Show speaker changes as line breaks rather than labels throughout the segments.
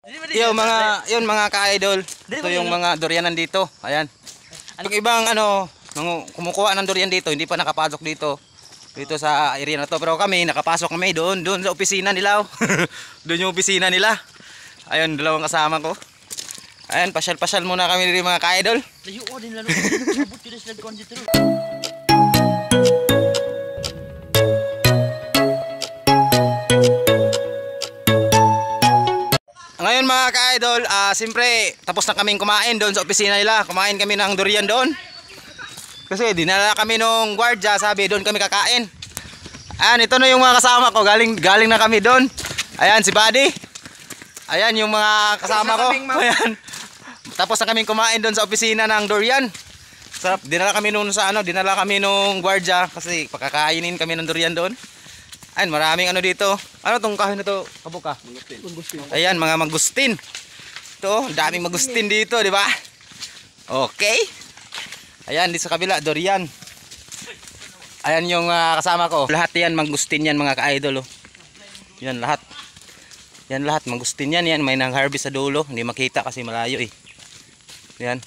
Yun mga ka-idol. Ito yung mga durianan dito. Ayan. Yung ibang kumukuha ng durian dito, hindi pa nakapasok dito. Dito sa area na to. Pero kami, nakapasok kami doon sa opisina nila. Doon yung opisina nila. Ayun, dalawang kasama ko. Ayan, pasyal-pasyal muna kami dito mga ka-idol.
Layo ko din lalo. Abot ko sa lagkuhan dito.
Ngayon mga ka-idol, siyempre tapos na kaming kumain doon sa opisina nila. Kumain kami ng durian doon. Kasi dinala kami nung gwardiya, sabi doon kami kakain. Ayan, ito na yung mga kasama ko, galing na kami doon. Ayan, si Buddy. Ayan yung mga kasama ko. Ayan. Tapos na kaming kumain doon sa opisina ng durian. Sarap, dinala kami nung gwardiya kasi pakakainin kami ng durian doon. Ayan, maraming dito. Ano tong kahoy na to? Kabuka? Mangustin. Ayan, mga mangustin. Ito, daming mangustin dito, di ba? Okay. Ayan, dito sa kabila, durian. Ayan yung kasama ko. Lahat yan, mangustin yan mga ka-idol. Oh. Yan lahat. Yan lahat, mangustin yan. Yan, may nang-harvest sa dulo. Hindi makita kasi malayo eh. Yan.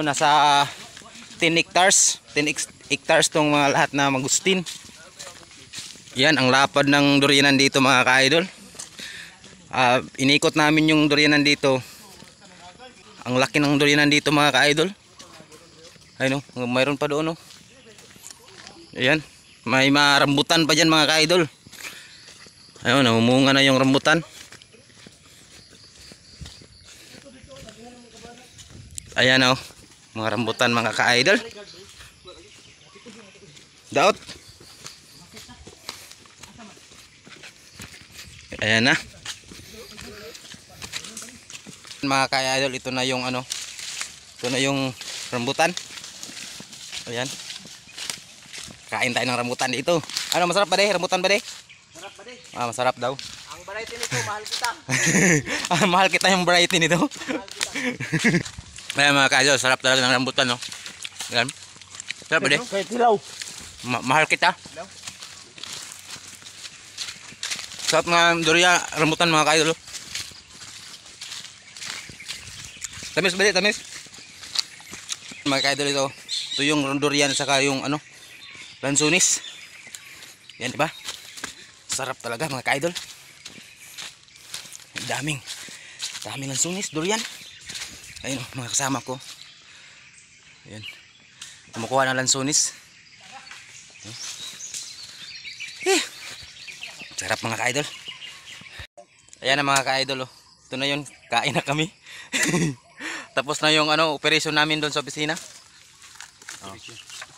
Nasa 10 hectares. 10 hectares tong mga lahat na mangustin. Yan ang lapad ng durianan dito mga ka-idol. Inikot namin yung durianan dito. Ang laki ng durianan dito mga ka-idol. Ayun oh, mayroon pa doon oh. Ayan, may rambutan pa dyan mga ka-idol. Ayun, namumunga na yung rambutan. Ayan oh, mga rambutan mga ka-idol. Daot. Ayan na. Mga ka-idol, ito na yung ito na yung rambutan. Ayan. Kain tayo ng rambutan dito. Masarap ba de? Rambutan ba de?
Sarap ba de?
Masarap daw.
Ang variety nito, mahal kita.
Mahal kita yung variety nito. Ayan mga ka-idol, sarap talaga ng rambutan no. Ayan. Sarap ba de?
Kahit hilaw.
Mahal kita. Sarap ng durian, rambutan mga ka-idol. Tamis ba di? Tamis? Mga ka-idol ito. Ito yung durian saka yung lansunis. Yan diba? Sarap talaga mga ka-idol. Daming lansunis, durian. Ayun mga kasama ko. Ayan. Kumukuha ng lansunis. Sarap mga ka-idol. Ayan na mga ka-idol oh. Ito na yun, kain na kami. Tapos na yung operation namin doon sa opisina. Oh.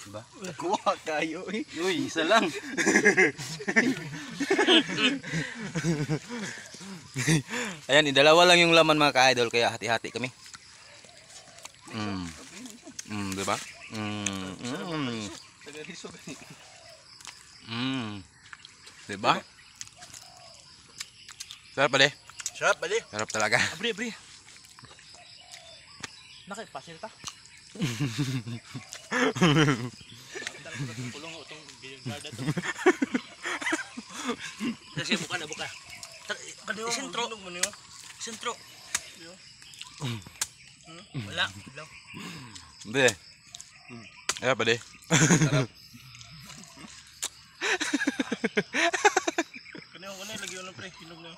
Diba?
Kuha kayo eh.
Uy, isa lang. Ayan, dalawa lang yung laman mga ka-idol kaya hati-hati kami. Diba? Diba? Sarap ba de?
Sarap ba de?
Sarap talaga.
Abri. Pasil ta. Kulong itong garda to. Kasi buka. Sentro. Sentro. Wala.
Hindi. Sarap ba de? Sarap.
Kanina lagi ko lang pre. Hinog na.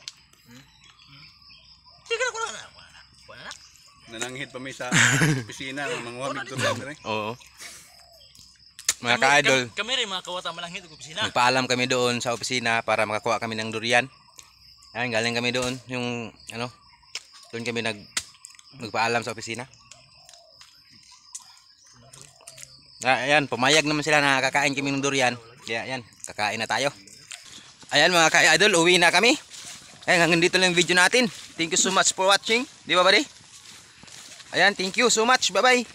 Sige na ko na. Wala na.
Nananghit pa may sa opisina, manguhamig to lang rin.
Oo. Mga ka-idol,
Kami rin mga kawata mananghit sa opisina.
nagpaalam kami doon sa opisina para makakuha kami ng durian. Ayan, galing kami doon, yung doon kami nagpaalam sa opisina. Ayan, pumayag naman sila na kakain kami ng durian. Kaya ayan, kakain na tayo. Ayan mga ka-idol, uwi na kami. Ayan, hanggang dito lang yung video natin. Thank you so much for watching. Di ba buddy? Ayan, thank you so much. Bye-bye.